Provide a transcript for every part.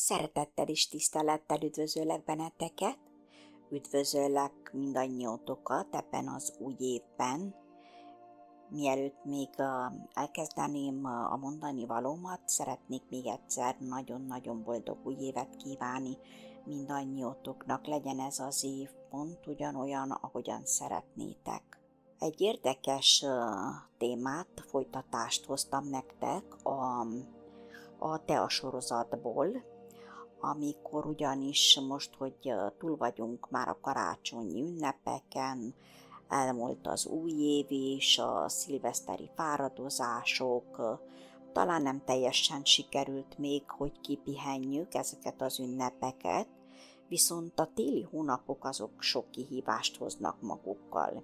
Szeretettel és tisztelettel üdvözöllek benneteket, üdvözöllek mindannyiótokat ebben az új évben. Mielőtt még elkezdeném a mondani valómat, szeretnék még egyszer nagyon-nagyon boldog új évet kívánni mindannyiótoknak, legyen ez az év pont ugyanolyan, ahogyan szeretnétek. Egy érdekes témát, folytatást hoztam nektek a Tea sorozatból, amikor ugyanis most, hogy túl vagyunk már a karácsonyi ünnepeken, elmúlt az új év is, a szilveszteri fáradozások, talán nem teljesen sikerült még, hogy kipihenjük ezeket az ünnepeket, viszont a téli hónapok azok sok kihívást hoznak magukkal.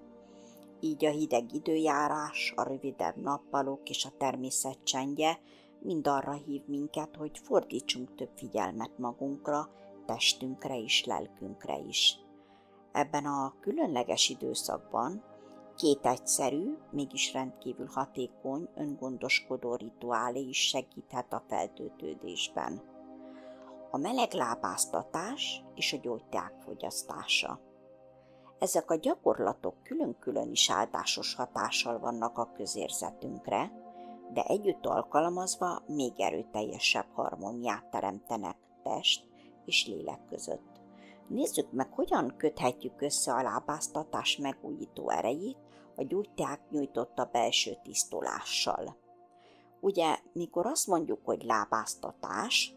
Így a hideg időjárás, a rövidebb nappalok és a természet csendje mind arra hív minket, hogy fordítsunk több figyelmet magunkra, testünkre és lelkünkre is. Ebben a különleges időszakban két egyszerű, mégis rendkívül hatékony, öngondoskodó rituálé is segíthet a feltöltődésben. A meleg lábáztatás és a gyógyteák fogyasztása. Ezek a gyakorlatok külön-külön is áldásos hatással vannak a közérzetünkre, de együtt alkalmazva még erőteljesebb harmóniát teremtenek test és lélek között. Nézzük meg, hogyan köthetjük össze a lábáztatás megújító erejét a gyógyteák nyújtotta belső tisztulással. Ugye, mikor azt mondjuk, hogy lábáztatás,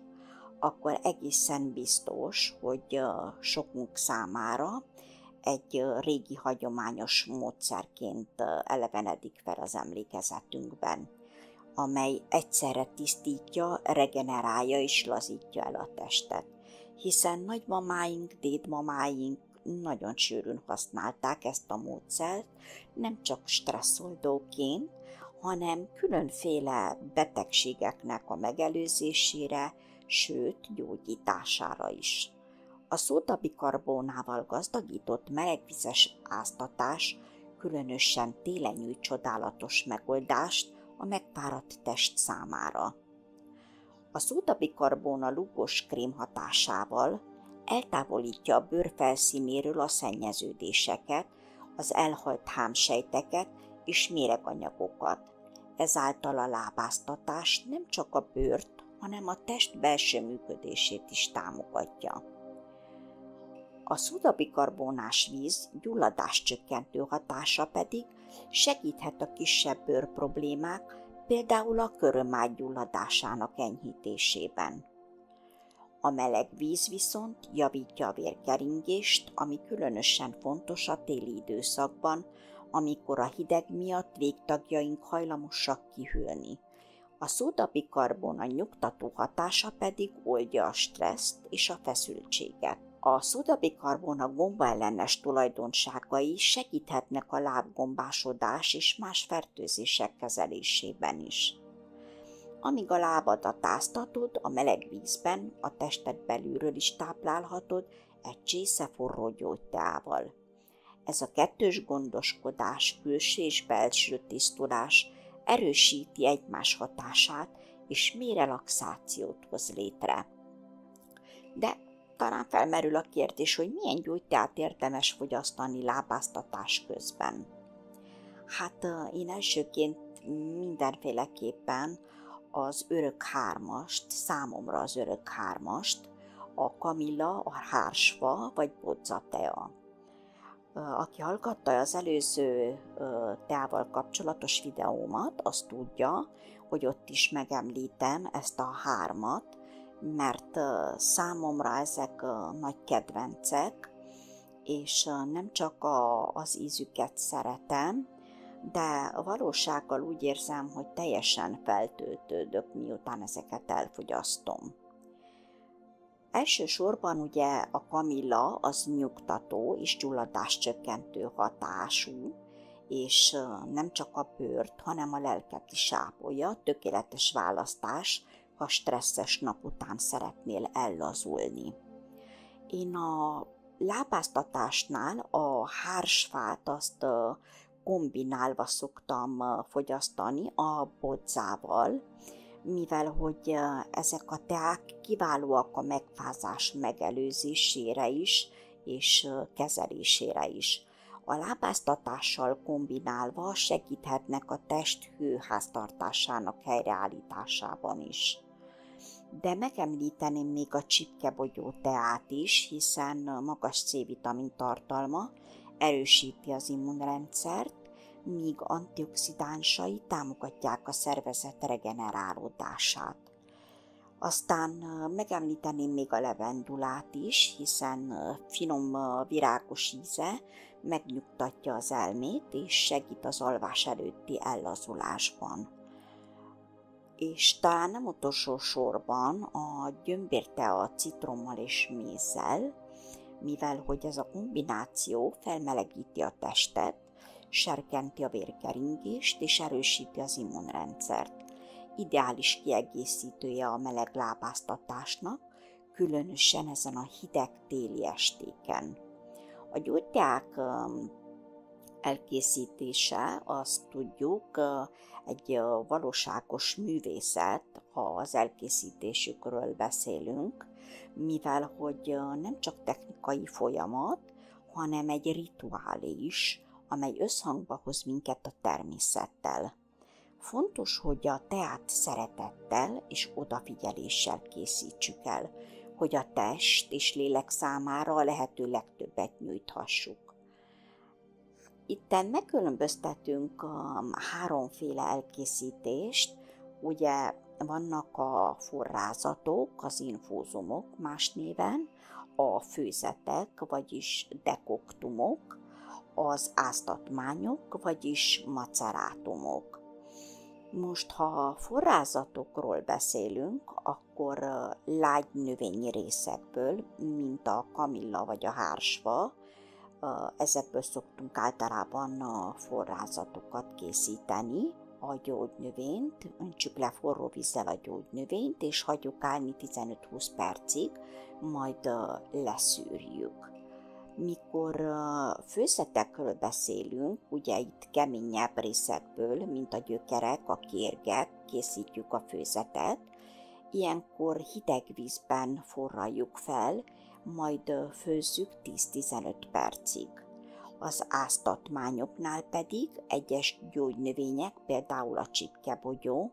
akkor egészen biztos, hogy sokunk számára egy régi hagyományos módszerként elevenedik fel az emlékezetünkben, amely egyszerre tisztítja, regenerálja és lazítja el a testet, hiszen nagymamáink, dédmamáink nagyon sűrűn használták ezt a módszert, nem csak stresszoldóként, hanem különféle betegségeknek a megelőzésére, sőt gyógyítására is. A szódabikarbónával gazdagított melegvizes áztatás különösen télen nyújt csodálatos megoldást a megfáradt test számára. A szódabikarbóna lúgos krém hatásával eltávolítja a bőr felszínéről a szennyeződéseket, az elhalt hámsejteket és méreganyagokat. Ezáltal a lábáztatás nem csak a bőrt, hanem a test belső működését is támogatja. A szódabikarbónás víz gyulladáscsökkentő hatása pedig segíthet a kisebb bőrproblémák, például a körömágy gyulladásának enyhítésében. A meleg víz viszont javítja a vérkeringést, ami különösen fontos a téli időszakban, amikor a hideg miatt végtagjaink hajlamosak kihűlni. A szódabikarbóna nyugtató hatása pedig oldja a stresszt és a feszültséget. A szódabikarbóna gombaellenes tulajdonságai segíthetnek a lábgombásodás és más fertőzések kezelésében is. Amíg a lábadat áztatod, a meleg vízben a tested belülről is táplálhatod egy csésze forró gyógyteával. Ez a kettős gondoskodás, külső és belső tisztulás erősíti egymás hatását és mély relaxációt hoz létre. De talán felmerül a kérdés, hogy milyen gyógyteát érdemes fogyasztani lábáztatás közben. Hát én elsőként mindenféleképpen az örök hármast, számomra az örök hármast, a kamilla, a hársfa vagy bodzatea. Aki hallgatta az előző teával kapcsolatos videómat, az tudja, hogy ott is megemlítem ezt a hármat, mert számomra ezek nagy kedvencek, és nem csak az ízüket szeretem, de a valósággal úgy érzem, hogy teljesen feltöltődök, miután ezeket elfogyasztom. Elsősorban ugye a kamilla az nyugtató és gyulladáscsökkentő hatású, és nem csak a bőrt, hanem a lelket is ápolja, tökéletes választás, ha stresszes nap után szeretnél ellazulni. Én a lábáztatásnál a hársfát azt kombinálva szoktam fogyasztani a bodzával, mivel hogy ezek a teák kiválóak a megfázás megelőzésére is, és kezelésére is. A lábáztatással kombinálva segíthetnek a test hőháztartásának helyreállításában is. De megemlíteném még a csipkebogyó teát is, hiszen magas C-vitamin tartalma erősíti az immunrendszert, míg antioxidánsai támogatják a szervezet regenerálódását. Aztán megemlíteném még a levendulát is, hiszen finom virágos íze megnyugtatja az elmét és segít az alvás előtti ellazulásban. És talán nem utolsó sorban a gyömbértea citrommal és mézzel, mivel hogy ez a kombináció felmelegíti a testet, serkenti a vérkeringést és erősíti az immunrendszert. Ideális kiegészítője a meleg lábáztatásnak, különösen ezen a hideg téli estéken. A gyógyteák elkészítése, azt tudjuk, egy valóságos művészet, ha az elkészítésükről beszélünk, mivel hogy nem csak technikai folyamat, hanem egy rituálé is, amely összhangba hoz minket a természettel. Fontos, hogy a teát szeretettel és odafigyeléssel készítsük el, hogy a test és lélek számára a lehető legtöbbet nyújthassuk. Itten megkülönböztetünk háromféle elkészítést, ugye vannak a forrázatok, az infúzumok más néven, a főzetek, vagyis dekoktumok, az áztatmányok, vagyis macerátumok. Most, ha forrázatokról beszélünk, akkor lágy növényi részekből, mint a kamilla vagy a hársfa, ezekből szoktunk általában forrázatokat készíteni. A gyógynövényt, öntsük le forró vízzel a gyógynövényt, és hagyjuk állni 15-20 percig, majd leszűrjük. Mikor főzetekről beszélünk, ugye itt keményebb részekből, mint a gyökerek, a kérgek, készítjük a főzetet, ilyenkor hideg vízben forraljuk fel, majd főzzük 10-15 percig. Az áztatmányoknál pedig egyes gyógynövények, például a csipkebogyó,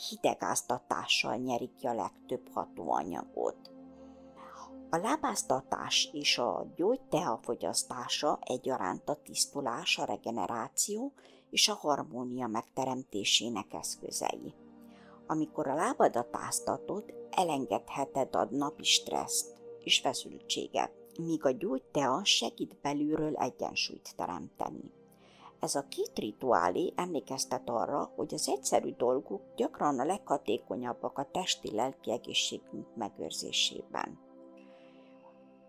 hideg áztatással nyerik ki a legtöbb hatóanyagot. A lábáztatás és a gyógytea fogyasztása egyaránt a tisztulás, a regeneráció és a harmónia megteremtésének eszközei. Amikor a lábadat áztatod, elengedheted a napi stresszt és feszültséget, míg a gyógytea segít belülről egyensúlyt teremteni. Ez a két rituálé emlékeztet arra, hogy az egyszerű dolgok gyakran a leghatékonyabbak a testi-lelki egészségünk megőrzésében.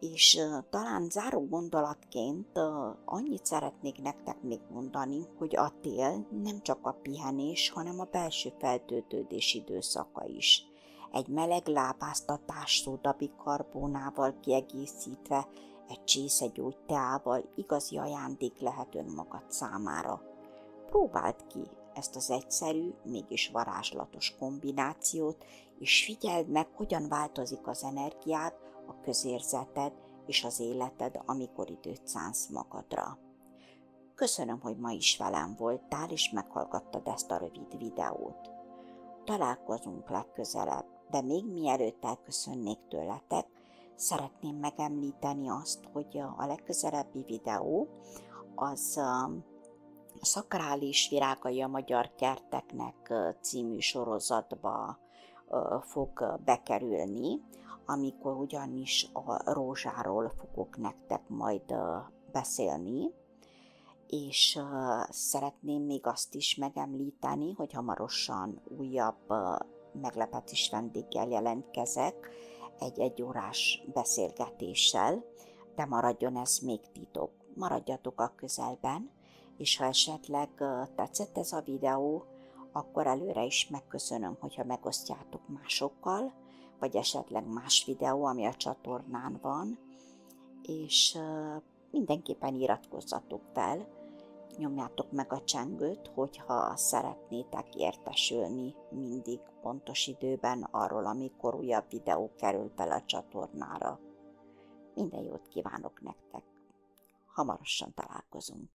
És talán záró gondolatként annyit szeretnék nektek még mondani, hogy a tél nem csak a pihenés, hanem a belső feltöltődés időszaka is. Egy meleg lábáztatás szódabikarbónával kiegészítve, egy csésze gyógyteával igazi ajándék lehet önmagad számára. Próbáld ki ezt az egyszerű, mégis varázslatos kombinációt, és figyeld meg, hogyan változik az energiád, a közérzeted és az életed, amikor időt szánsz magadra. Köszönöm, hogy ma is velem voltál, és meghallgattad ezt a rövid videót. Találkozunk legközelebb, de még mielőtt elköszönnék tőletek, szeretném megemlíteni azt, hogy a legközelebbi videó az Szakrális virágai a magyar kerteknek című sorozatba fog bekerülni, amikor ugyanis a rózsáról fogok nektek majd beszélni, és szeretném még azt is megemlíteni, hogy hamarosan újabb meglepetés vendéggel jelentkezek egy egyórás beszélgetéssel, de maradjon ez még titok. Maradjatok a közelben, és ha esetleg tetszett ez a videó, akkor előre is megköszönöm, hogyha megosztjátok másokkal, vagy esetleg más videó, ami a csatornán van, és mindenképpen iratkozzatok fel, nyomjátok meg a csengőt, hogyha szeretnétek értesülni mindig pontos időben arról, amikor újabb videó kerül fel a csatornára. Minden jót kívánok nektek! Hamarosan találkozunk!